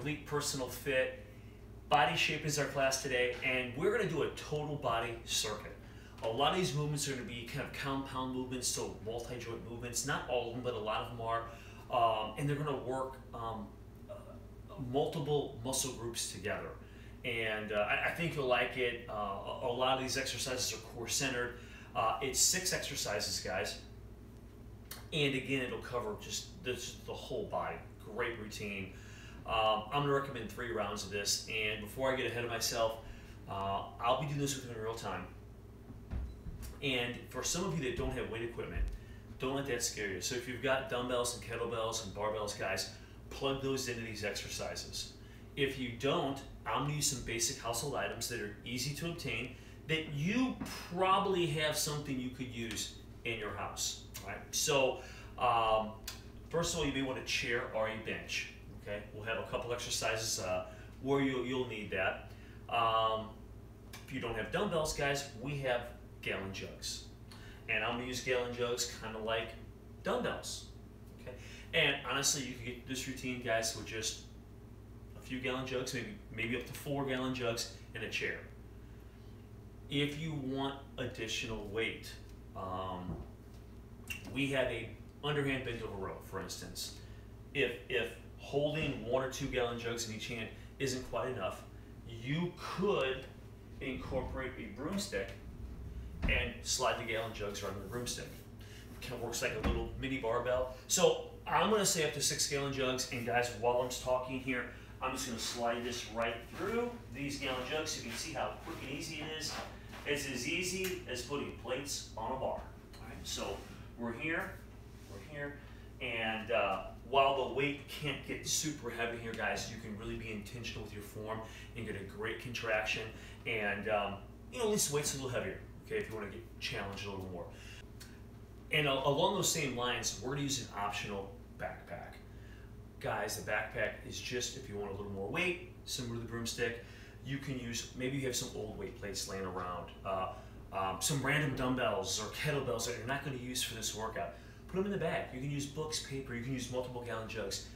complete personal fit. Body shape is our class today, and we're going to do a total body circuit. A lot of these movements are going to be kind of compound movements, so multi-joint movements. Not all of them, but a lot of them are. And they're going to work multiple muscle groups together. And I think you'll like it. A lot of these exercises are core-centered. It's 6 exercises, guys. And again, it'll cover just the whole body. Great routine. I'm going to recommend 3 rounds of this. And before I get ahead of myself, I'll be doing this with you in real time. And for some of you that don't have weight equipment, don't let that scare you. So if you've got dumbbells and kettlebells and barbells, guys, plug those into these exercises. If you don't, I'm going to use some basic household items that are easy to obtain that you probably have something you could use in your house. All right? So first of all, you may want a chair or a bench. Okay, we'll have a couple exercises where you'll need that. If you don't have dumbbells, guys, we have gallon jugs. And I'm gonna use gallon jugs kind of like dumbbells. Okay, and honestly, you can get this routine, guys, with just a few gallon jugs, maybe up to 4 gallon jugs and a chair. If you want additional weight, we have a underhand bend over row, for instance. If holding 1 or 2 gallon jugs in each hand isn't quite enough, you could incorporate a broomstick and slide the gallon jugs right on the broomstick. It kind of works like a little mini barbell. So I'm going to say up to 6 gallon jugs, and guys, while I'm talking here, I'm just going to slide this right through these gallon jugs so you can see how quick and easy it is. It's as easy as putting plates on a bar. All right, so we're here, and while the weight can't get super heavy here, guys, you can really be intentional with your form and get a great contraction, and you know, at least the weight's a little heavier, okay, if you want to get challenged a little more. And along those same lines, we're going to use an optional backpack. Guys, the backpack is just if you want a little more weight, similar to the broomstick. You can use, maybe you have some old weight plates laying around, some random dumbbells or kettlebells that you're not going to use for this workout. Put them in the bag. You can use books, paper, you can use multiple gallon jugs,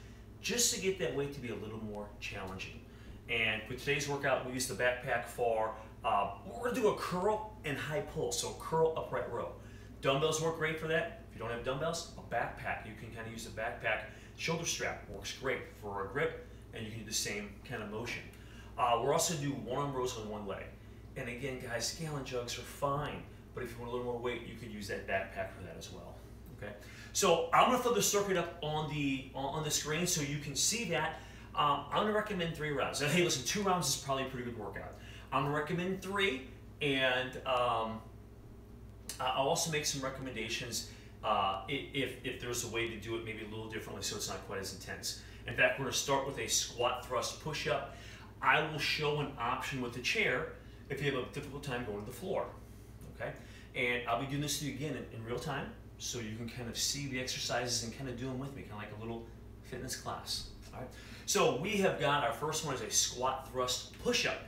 just to get that weight to be a little more challenging. And with today's workout, we use the backpack for, we're going to do a curl and high pull, so curl upright row. Dumbbells work great for that. If you don't have dumbbells, a backpack. You can kind of use a backpack. Shoulder strap works great for a grip, and you can do the same kind of motion. We're also going to do 1 arm rows on 1 leg. And again, guys, gallon jugs are fine, but if you want a little more weight, you could use that backpack for that as well. Okay, so I'm going to throw the circuit up on the screen so you can see that. I'm going to recommend 3 rounds. Now, hey, listen, 2 rounds is probably a pretty good workout. I'm going to recommend 3, and I'll also make some recommendations if there's a way to do it maybe a little differently so it's not quite as intense. In fact, we're going to start with a squat thrust push-up. I will show an option with the chair if you have a difficult time going to the floor. Okay, and I'll be doing this to you again in real time, so you can kind of see the exercises and kind of do them with me, kind of like a little fitness class. All right. So we have got our first one is a squat thrust push-up.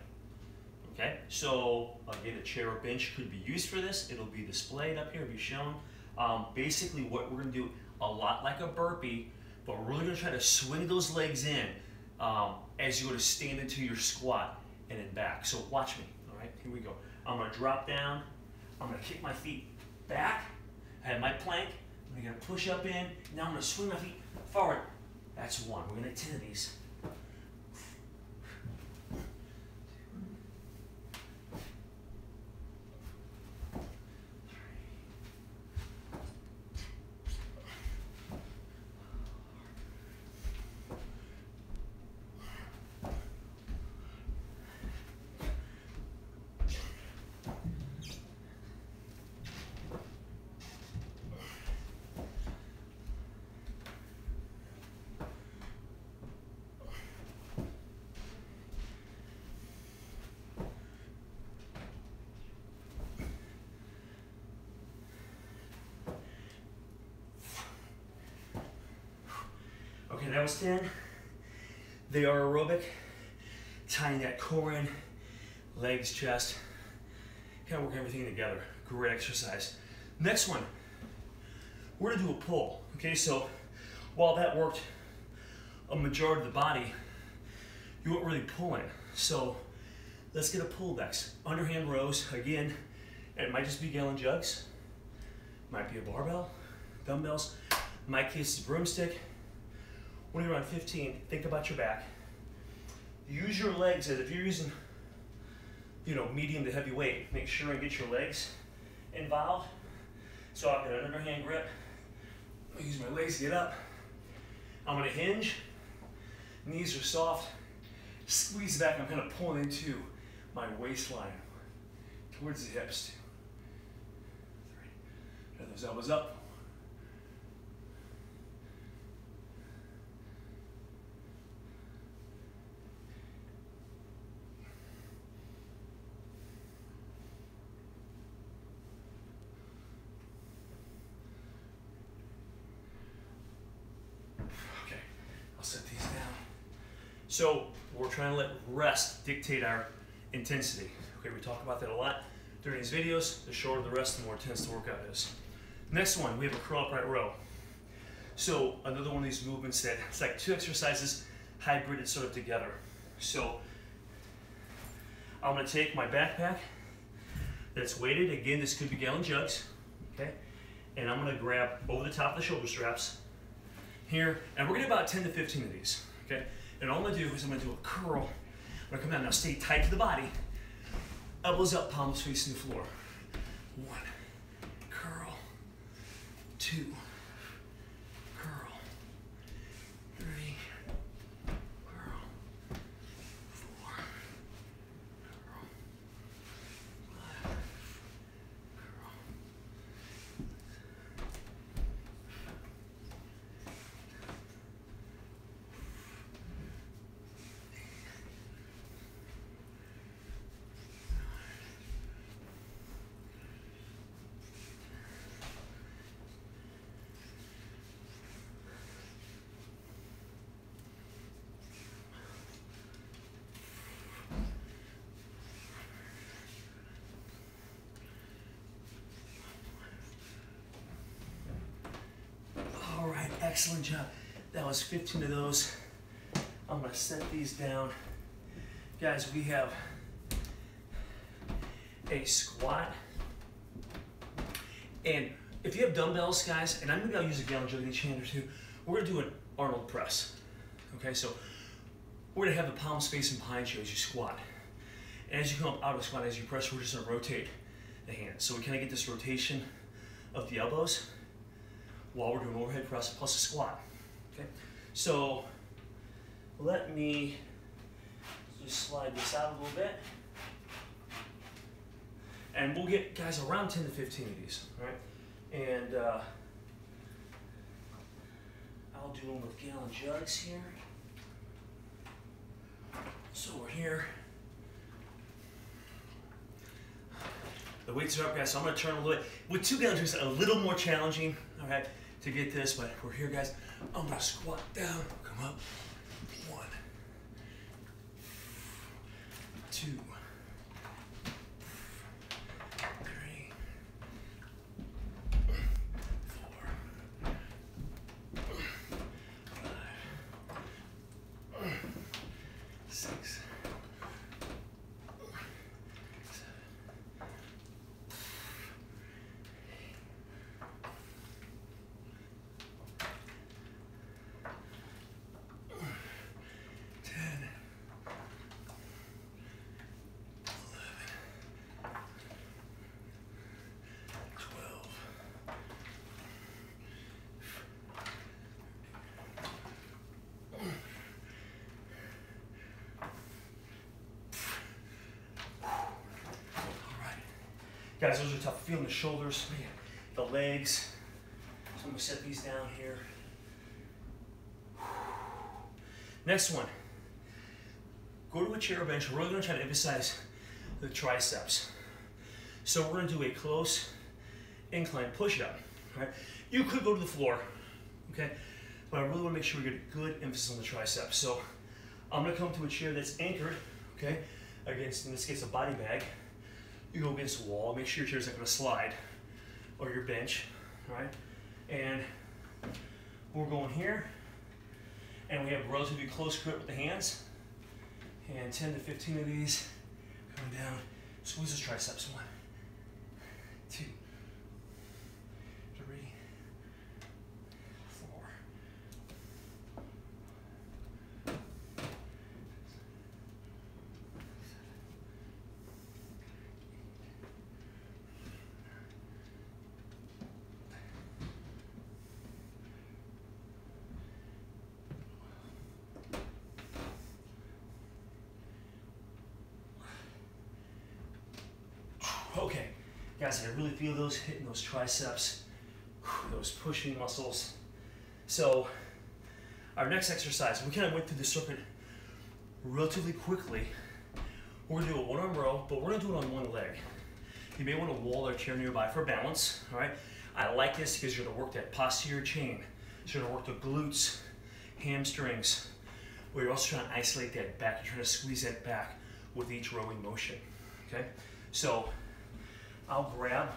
Okay. So again, a chair or bench could be used for this. It'll be displayed up here, be shown. Basically, what we're going to do, a lot like a burpee, but we're really going to try to swing those legs in as you go to stand into your squat and then back. So watch me. All right. Here we go. I'm going to drop down. I'm going to kick my feet back. I have my plank. I'm going to push up in. Now I'm going to swing my feet forward. That's 1. We're going to 10 of these. Okay, that was 10. They are aerobic, tying that core in, legs, chest, kind of work everything together. Great exercise. Next one, we're gonna do a pull. Okay, so while that worked a majority of the body, you weren't really pulling. So let's get a pullbacks. Underhand rows, again, and it might just be gallon jugs, might be a barbell, dumbbells. In my case, it's a broomstick. When you're around 15, think about your back. Use your legs as if you're using, you know, medium to heavy weight. Make sure and get your legs involved. So I've got an underhand grip. I'll use my legs to get up. I'm gonna hinge. Knees are soft. Squeeze back. I'm kind of pulling into my waistline towards the hips. 2, 3. Get those elbows up. I'll set these down. So we're trying to let rest dictate our intensity. Okay, we talk about that a lot during these videos. The shorter the rest, the more intense the workout is. Next one, we have a curl upright row. So another one of these movements that it's like 2 exercises hybrided sort of together. So I'm gonna take my backpack that's weighted. Again, this could be gallon jugs, okay? And I'm gonna grab over the top of the shoulder straps here, and we're gonna do about 10 to 15 of these, okay? And all I'm gonna do is I'm gonna do a curl. I'm gonna come down, now stay tight to the body. Elbows up, palms facing the floor. 1, curl, 2, curl, 3, curl, 4, curl, 5, curl. All right, excellent job. That was 15 of those. I'm gonna set these down. Guys, we have a squat. And if you have dumbbells, guys, and maybe I'll use a gallon jug in each hand or two, we're gonna do an Arnold Press. Okay, so we're gonna have the palms facing behind you as you squat. And as you come up out of the squat, as you press, we're just gonna rotate the hands. So we kind of get this rotation of the elbows while we're doing overhead press plus a squat. Okay, so let me just slide this out a little bit. And we'll get, guys, around 10 to 15 of these, all right? And I'll do them with gallon jugs here. So we're here. The weights are up, guys, so I'm gonna turn a little bit. With 2 gallon jugs, a little more challenging, all right, to get this, but we're here, guys. I'm gonna squat down, come up. 1, 2, 3, 4, 5, 6, 7. Guys, those are tough. Feeling the shoulders, man, the legs. So I'm gonna set these down here. Next one. Go to a chair or bench. We're really gonna try to emphasize the triceps. So we're gonna do a close incline push-up. Right? You could go to the floor, okay? But I really wanna make sure we get a good emphasis on the triceps. So I'm gonna come to a chair that's anchored, okay, against, in this case, a body bag. You go against the wall, make sure your chair's not gonna slide, or your bench, all right? And we're going here, and we have relatively close grip with the hands, And 10 to 15 of these. Coming down. Squeeze those triceps. 1, 2, 3, 4. Okay, guys, I really feel those hitting those triceps, those pushing muscles. So our next exercise, we kind of went through the circuit relatively quickly. We're gonna do a one-arm row, but we're gonna do it on one leg. You may want to wall or chair nearby for balance, all right? I like this because you're gonna work that posterior chain. So you're gonna work the glutes, hamstrings, where you're also trying to isolate that back. You're trying to squeeze that back with each rowing motion, okay? So I'll grab,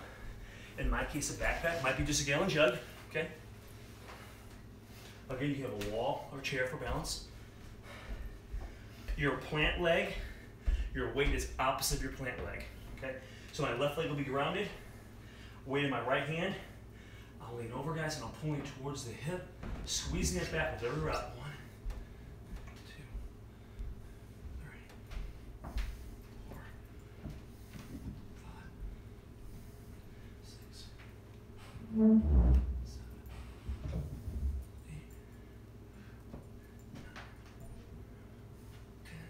in my case, a backpack. Might be just a gallon jug, okay? Again, you have a wall or chair for balance. Your plant leg, your weight is opposite of your plant leg, okay? So my left leg will be grounded, weight in my right hand. I'll lean over, guys, and I'll point towards the hip, squeezing it back with every rep. 1, 2, 3, 4, 5, 6, 7, 8, 9, 10.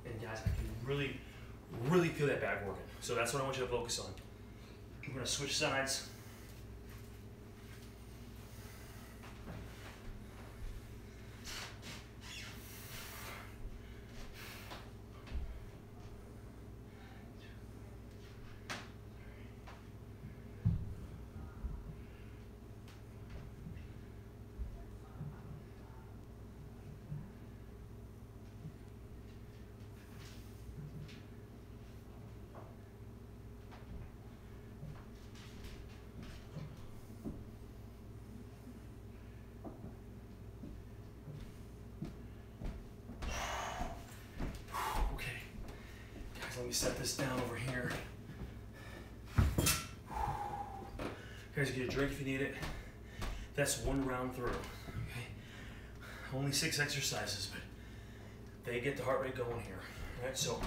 And guys, I can really feel that back working. So that's what I want you to focus on. We're gonna switch sides. Let me set this down over here. Guys, get a drink if you need it. That's one round through. Okay. Only 6 exercises, but they get the heart rate going here. All right, so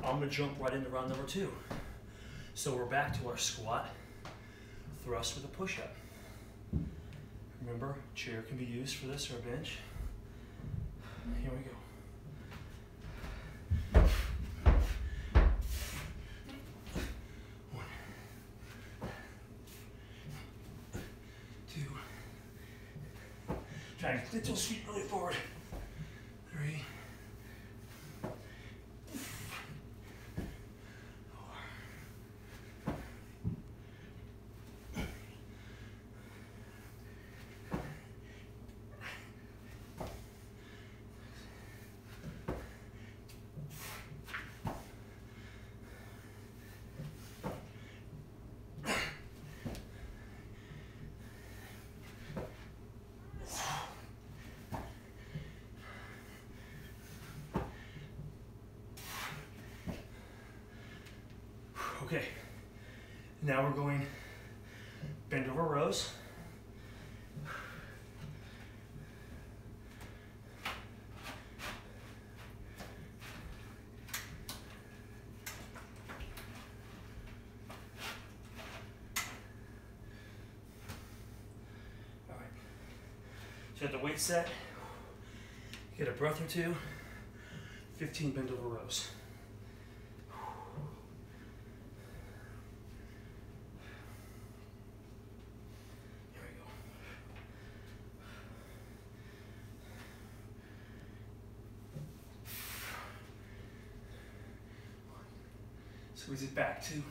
I'm gonna jump right into round number 2. So we're back to our squat, thrust with a push-up. Remember, chair can be used for this or a bench. Here we go. 2. Try to lift those feet really forward. 3. 4. Okay, now we're going bend over rows. All right, so at the weight set, get a breath or two, 15 bend over rows. Squeeze it back, 2.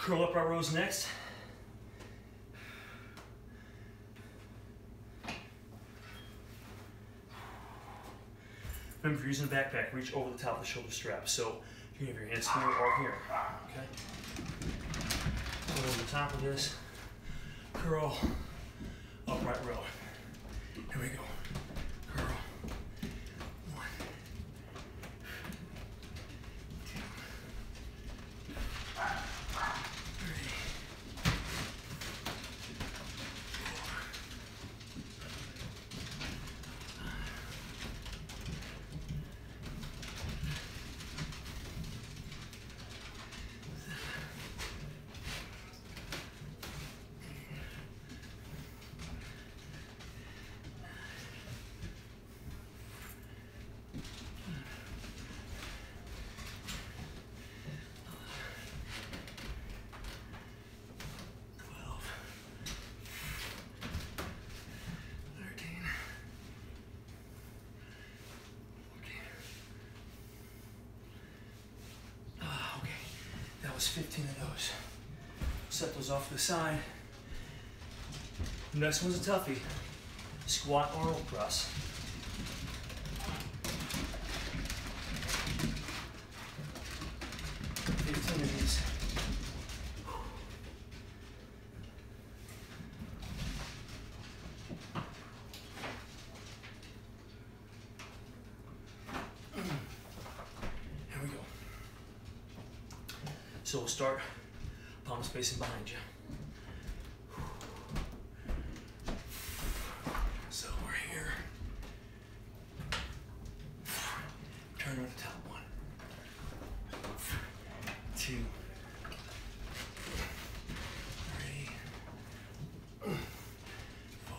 Curl upright rows next. Remember, if you're using a backpack, reach over the top of the shoulder strap. So you can have your hands here or here. Okay? Put over the top of this. Curl, upright row. Here we go. Curl. 1, 2, 3, 15 of those. Set those off to the side. Next one's a toughie. Squat Arnold Press. Fifteen of these. So we'll start palms facing behind you. So we're here. Turn on the top. 1, 2, 3, 4,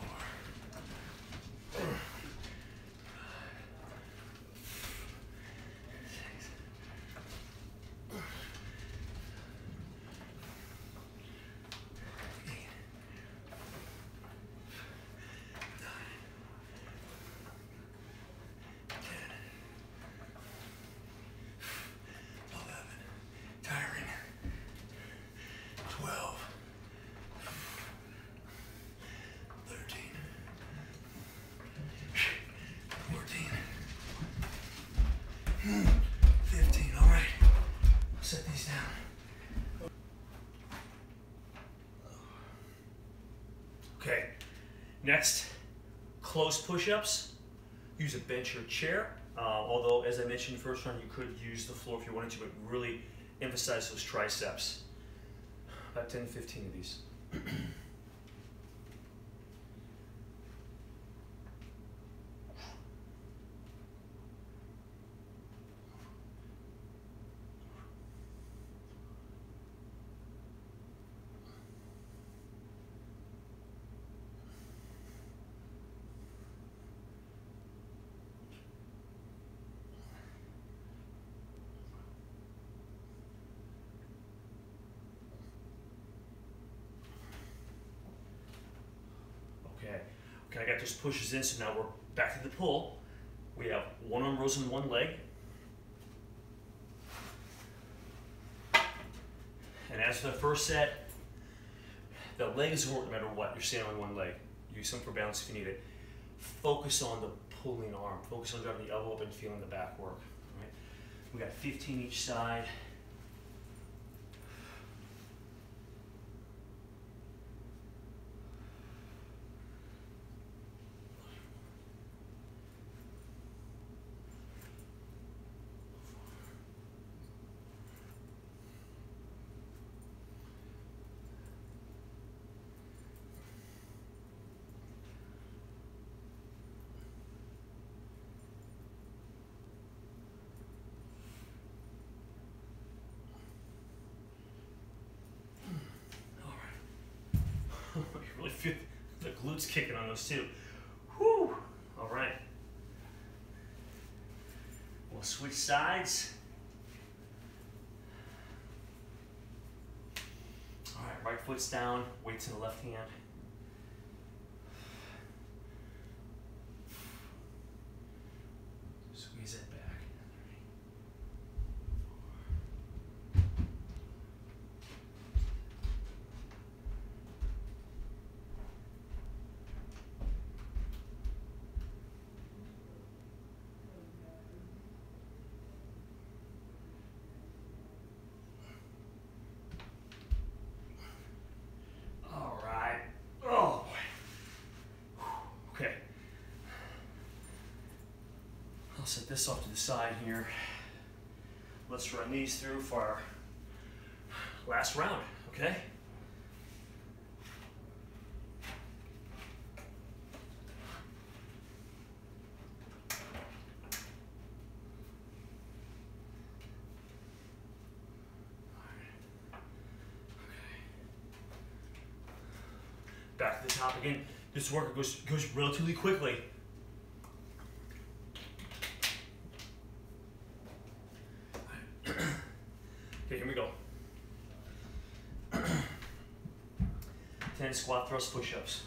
15, all right. Set these down. Okay, next, close push-ups. Use a bench or chair. Although, as I mentioned first round, you could use the floor if you wanted to, but really emphasize those triceps. About 10 to 15 of these. Okay, I got those pushes in, so now we're back to the pull. We have one arm rows on one leg. And as for the first set, the legs work no matter what. You're standing on one leg. Use them for balance if you need it. Focus on the pulling arm. Focus on driving the elbow up and feeling the back work. All right? We got 15 each side. You really feel the glutes kicking on those too. Whew. All right. We'll switch sides. All right, right foot's down, weights in the left hand. Squeeze it back. set this off to the side here. Let's run these through for our last round, okay? Back to the top again. This workout goes relatively quickly. Okay, here we go. 10 squat thrust push-ups.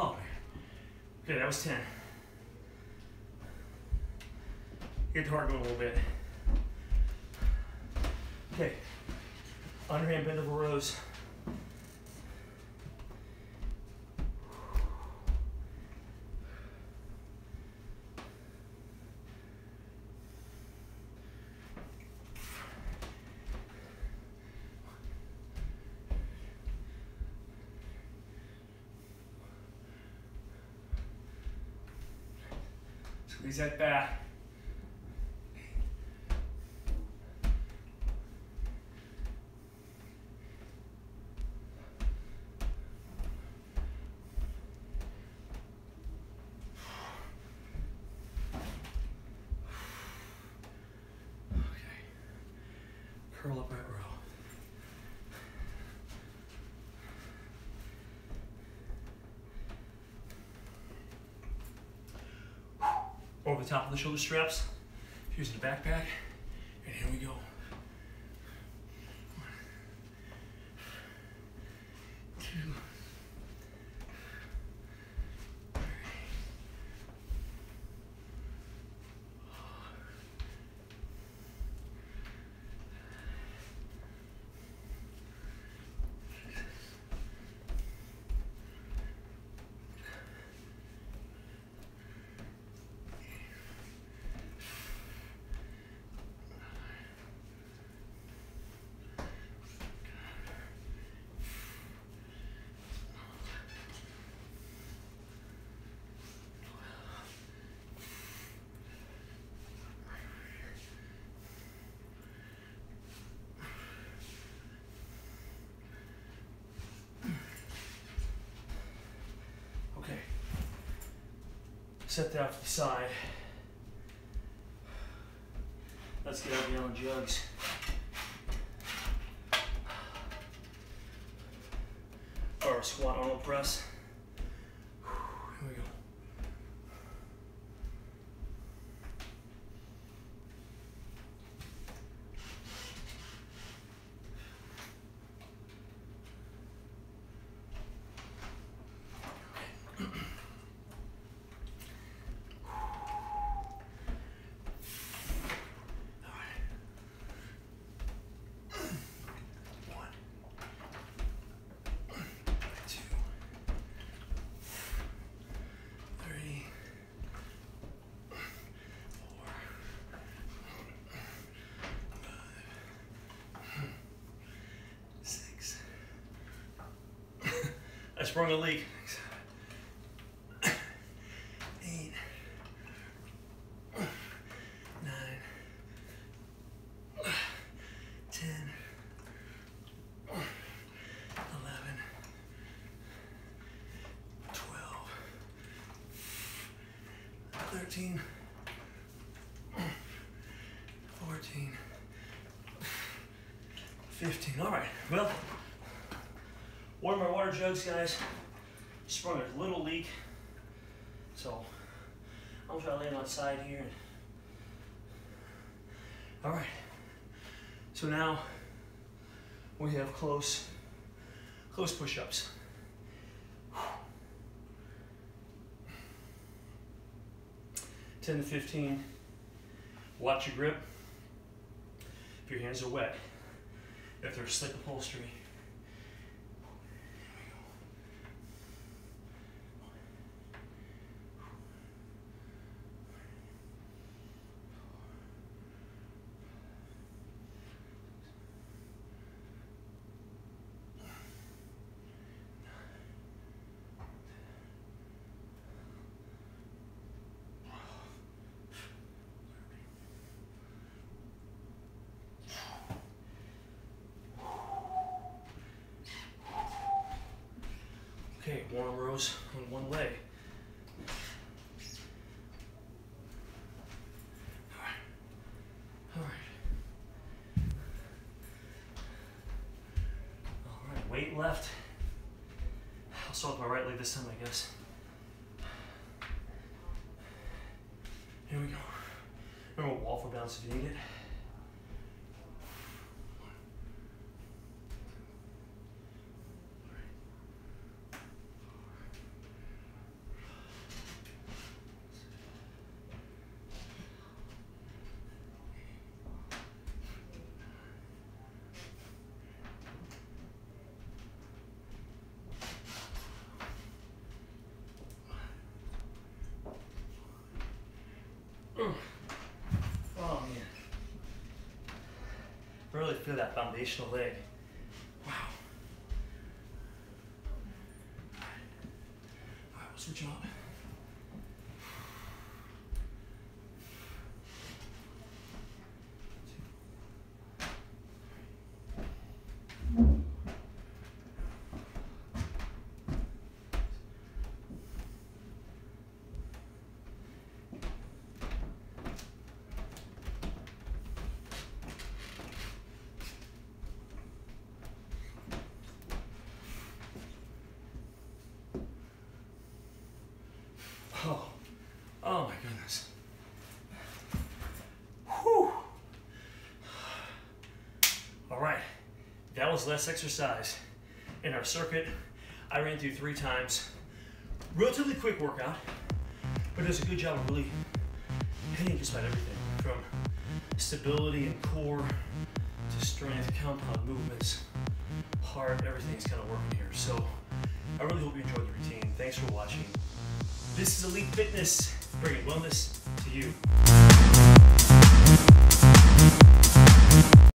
Oh, okay, that was 10. Get the heart going a little bit. Okay, underhand bend over rows. Squeeze that back. Curl up right row. Over the top of the shoulder straps, using the backpack, and here we go. 1, 2, 3. Okay, set that off to the side. Let's get our gallon jugs. Or squat Arnold Press. Here we go. I sprung a leak. 8, 9, 10, 11, 12, 13, 14, 15. All right, well, one of my water jugs, guys, sprung a little leak. So I'm gonna try to land on the side here. All right. So now we have close push-ups. 10 to 15. Watch your grip. If your hands are wet, if they're slick upholstery. Okay, one arm rows on one leg. All right, weight left. I'll start with my right leg this time, I guess. Here we go. Remember, wall for balance if you need it. Oh man. Really feel that foundational leg. Wow. Alright, we'll switch up. Oh my goodness. Whew. All right, that was last exercise in our circuit. I ran through 3 times. Relatively quick workout, but it does a good job of really hitting just about everything, from stability and core to strength, compound movements, heart, everything's kind of working here. So I really hope you enjoyed the routine. Thanks for watching. This is Elite Fitness, bringing wellness to you.